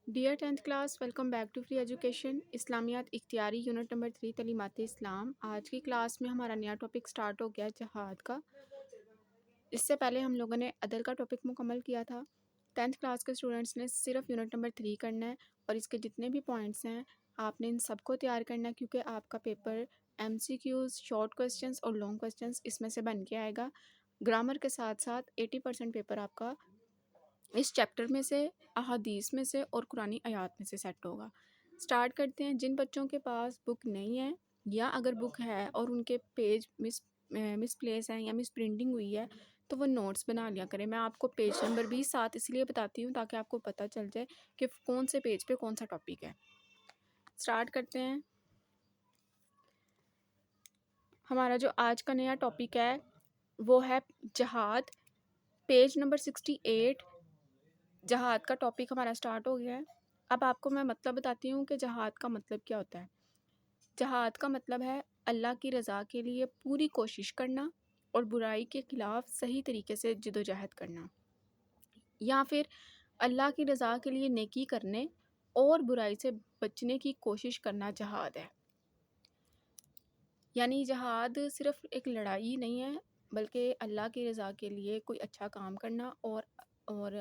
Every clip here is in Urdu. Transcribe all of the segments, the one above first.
Dear tenth class welcome back to free education اسلامیات اختیاری یونٹ نمبر 3 تعلیمات اسلام. آج کی کلاس میں ہمارا نیا ٹاپک سٹارٹ ہو گیا جہاد کا. اس سے پہلے ہم لوگوں نے عدل کا ٹاپک مکمل کیا تھا. ٹینتھ کلاس کے اسٹوڈنٹس نے صرف یونٹ نمبر 3 کرنا ہے اور اس کے جتنے بھی پوائنٹس ہیں آپ نے ان سب کو تیار کرنا ہے کیونکہ آپ کا پیپر MCQs شارٹ کوسچنس اور لانگ کوسچنس اس میں سے بن کے آئے گا. گرامر کے ساتھ ساتھ 80% پیپر آپ کا اس چیپٹر میں سے احادیث میں سے اور قرآنی آیات میں سے سیٹ ہوگا. سٹارٹ کرتے ہیں. جن بچوں کے پاس بک نہیں ہے یا اگر بک ہے اور ان کے پیج مس پلیس ہیں یا مس پرنٹنگ ہوئی ہے تو وہ نوٹس بنا لیا کریں. میں آپ کو پیج نمبر بھی ساتھ اس لیے بتاتی ہوں تاکہ آپ کو پتہ چل جائے کہ کون سے پیج پہ کون سا ٹاپک ہے. سٹارٹ کرتے ہیں. ہمارا جو آج کا نیا ٹاپک ہے وہ ہے جہاد. پیج نمبر 68 جہاد کا ٹاپک ہمارا سٹارٹ ہو گیا ہے. اب آپ کو میں مطلب بتاتی ہوں کہ جہاد کا مطلب کیا ہوتا ہے. جہاد کا مطلب ہے اللہ کی رضا کے لیے پوری کوشش کرنا اور برائی کے خلاف صحیح طریقے سے جد و جہد کرنا، یا پھر اللہ کی رضا کے لیے نیکی کرنے اور برائی سے بچنے کی کوشش کرنا جہاد ہے. یعنی جہاد صرف ایک لڑائی نہیں ہے بلکہ اللہ کی رضا کے لیے کوئی اچھا کام کرنا اور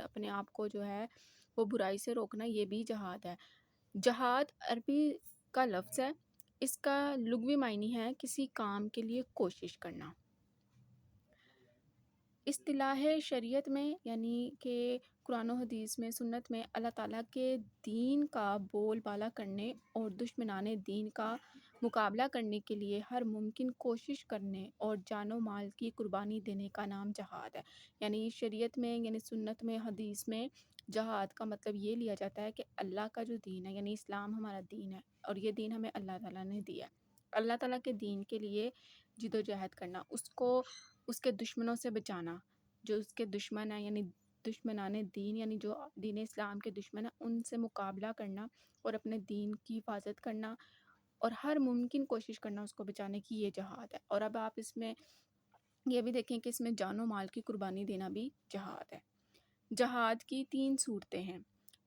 اپنے آپ کو جو ہے وہ برائی سے روکنا، یہ بھی جہاد ہے. جہاد عربی کا لفظ ہے. اس کا لغوی معنی ہے کسی کام کے لیے کوشش کرنا. اصطلاح شریعت میں یعنی کہ قرآن و حدیث میں سنت میں اللہ تعالیٰ کے دین کا بول بالا کرنے اور دشمنان دین کا مقابلہ کرنے کے لیے ہر ممکن کوشش کرنے اور جان و مال کی قربانی دینے کا نام جہاد ہے. یعنی شریعت میں یعنی سنت میں حدیث میں جہاد کا مطلب یہ لیا جاتا ہے کہ اللہ کا جو دین ہے یعنی اسلام ہمارا دین ہے اور یہ دین ہمیں اللہ تعالیٰ نے دیا ہے. اللہ تعالیٰ کے دین کے لیے جد و جہد کرنا، اس کو اس کے دشمنوں سے بچانا. جو اس کے دشمن ہیں یعنی دشمنان دین یعنی جو دین اسلام کے دشمن ہیں ان سے مقابلہ کرنا اور اپنے دین کی حفاظت کرنا اور ہر ممکن کوشش کرنا اس کو بچانے کی، یہ جہاد ہے. اور اب آپ اس میں یہ بھی دیکھیں کہ اس میں جان و مال کی قربانی دینا بھی جہاد ہے. جہاد کی 3 صورتیں ہیں.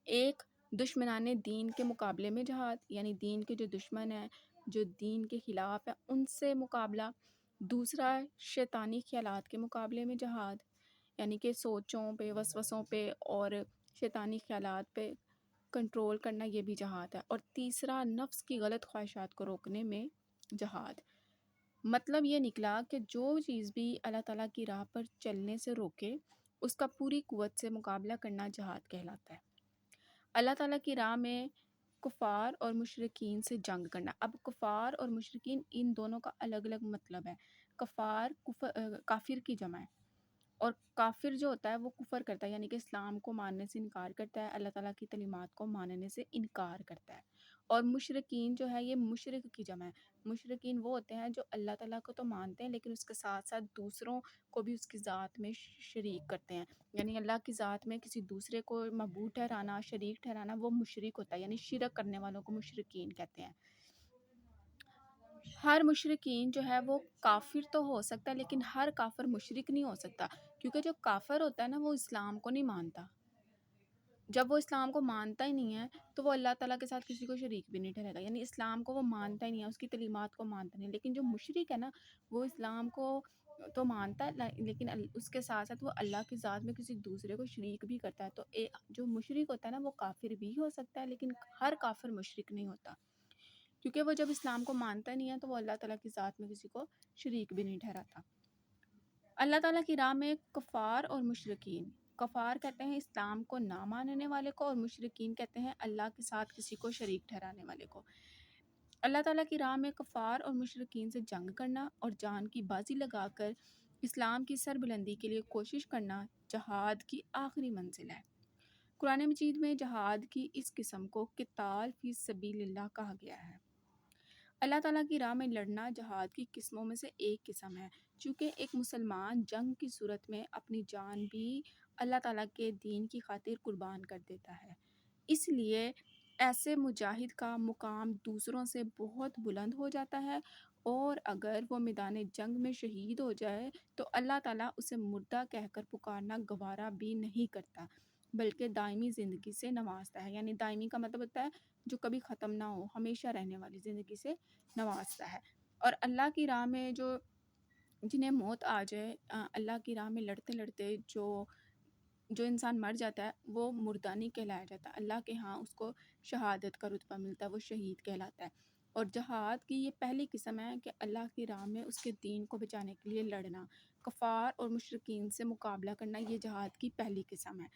ایک دشمنان دین کے مقابلے میں جہاد یعنی دین کے جو دشمن ہیں جو دین کے خلاف ہیں ان سے مقابلہ. دوسرا شیطانی خیالات کے مقابلے میں جہاد یعنی کہ سوچوں پہ وسوسوں پہ اور شیطانی خیالات پہ کنٹرول کرنا، یہ بھی جہاد ہے. اور تیسرا نفس کی غلط خواہشات کو روکنے میں جہاد. مطلب یہ نکلا کہ جو چیز بھی اللہ تعالیٰ کی راہ پر چلنے سے روکے اس کا پوری قوت سے مقابلہ کرنا جہاد کہلاتا ہے. اللہ تعالیٰ کی راہ میں کفار اور مشرکین سے جنگ کرنا. اب کفار اور مشرکین ان دونوں کا الگ الگ مطلب ہے. کافر کی جمع ہے اور کافر جو ہوتا ہے وہ کفر کرتا ہے یعنی کہ اسلام کو ماننے سے انکار کرتا ہے، اللہ تعالیٰ کی تعلیمات کو ماننے سے انکار کرتا ہے. اور مشرکین جو ہے یہ مشرک کی جمع ہے. مشرکین وہ ہوتے ہیں جو اللہ تعالیٰ کو تو مانتے ہیں لیکن اس کے ساتھ ساتھ دوسروں کو بھی اس کی ذات میں شریک کرتے ہیں. یعنی اللہ کی ذات میں کسی دوسرے کو معبود ٹھہرانا، شریک ٹھہرانا، وہ مشرک ہوتا ہے. یعنی شرک کرنے والوں کو مشرکین کہتے ہیں. ہر مشرکین جو ہے وہ کافر تو ہو سکتا ہے لیکن ہر کافر مشرک نہیں ہو سکتا، کیونکہ جو کافر ہوتا ہے نا وہ اسلام کو نہیں مانتا. جب وہ اسلام کو مانتا ہی نہیں ہے تو وہ اللہ تعالیٰ کے ساتھ کسی کو شریک بھی نہیں ٹھہرے گا. یعنی اسلام کو وہ مانتا ہی نہیں ہے، اس کی تعلیمات کو مانتا نہیں. لیکن جو مشرک ہے نا وہ اسلام کو تو مانتا ہے لیکن اس کے ساتھ ساتھ وہ اللہ کی ذات میں کسی دوسرے کو شریک بھی کرتا ہے. تو جو مشرک ہوتا ہے نا وہ کافر بھی ہو سکتا ہے لیکن ہر کافر مشرک نہیں ہوتا، کیونکہ وہ جب اسلام کو مانتا نہیں ہے تو وہ اللہ تعالیٰ کی ذات میں کسی کو شریک بھی نہیں ٹھہراتا. اللہ تعالیٰ کی راہ میں کفار اور مشرکین. کفار کہتے ہیں اسلام کو نہ ماننے والے کو اور مشرکین کہتے ہیں اللہ کے ساتھ کسی کو شریک ٹھہرانے والے کو. اللہ تعالیٰ کی راہ میں کفار اور مشرکین سے جنگ کرنا اور جان کی بازی لگا کر اسلام کی سربلندی کے لیے کوشش کرنا جہاد کی آخری منزل ہے. قرآن مجید میں جہاد کی اس قسم کو قتال فی سبیل اللہ کہا گیا ہے. اللہ تعالیٰ کی راہ میں لڑنا جہاد کی قسموں میں سے ایک قسم ہے. چونکہ ایک مسلمان جنگ کی صورت میں اپنی جان بھی اللہ تعالیٰ کے دین کی خاطر قربان کر دیتا ہے، اس لیے ایسے مجاہد کا مقام دوسروں سے بہت بلند ہو جاتا ہے. اور اگر وہ میدان جنگ میں شہید ہو جائے تو اللہ تعالیٰ اسے مردہ کہہ کر پکارنا گوارا بھی نہیں کرتا. بلکہ دائمی زندگی سے نوازتا ہے۔ یعنی دائمی کا مطلب ہوتا ہے جو کبھی ختم نہ ہو، ہمیشہ رہنے والی زندگی سے نوازتا ہے۔ اور اللہ کی راہ میں جنہیں موت آ جائے، اللہ کی راہ میں لڑتے لڑتے جو انسان مر جاتا ہے وہ مردہ نہیں کہلایا جاتا، اللہ کے ہاں اس کو شہادت کا رتبہ ملتا ہے، وہ شہید کہلاتا ہے۔ اور جہاد کی یہ پہلی قسم ہے کہ اللہ کی راہ میں اس کے دین کو بچانے کے لیے لڑنا، کفار اور مشرکین سے مقابلہ کرنا، یہ جہاد کی پہلی قسم ہے۔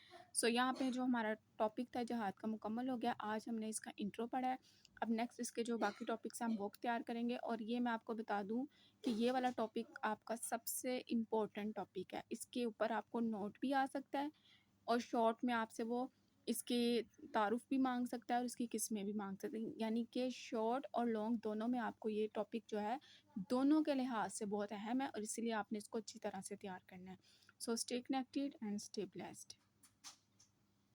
یہاں پہ جو ہمارا ٹاپک تھا جہاد کا مکمل ہو گیا۔ آج ہم نے اس کا انٹرو پڑھا ہے، اب نیکسٹ اس کے جو باقی ٹاپکس ہیں ہم وہ تیار کریں گے۔ اور یہ میں آپ کو بتا دوں کہ یہ والا ٹاپک آپ کا سب سے امپورٹنٹ ٹاپک ہے، اس کے اوپر آپ کو نوٹ بھی آ سکتا ہے، اور شارٹ میں آپ سے وہ اس کے تعارف بھی مانگ سکتا ہے اور اس کی قسمیں بھی مانگ سکتے ہیں۔ یعنی کہ شارٹ اور لانگ دونوں میں آپ کو یہ ٹاپک جو ہے دونوں کے لحاظ سے بہت اہم ہے، اور اسی لیے آپ نے اس کو اچھی طرح سے تیار کرنا ہے۔ So stay connected and stay blessed.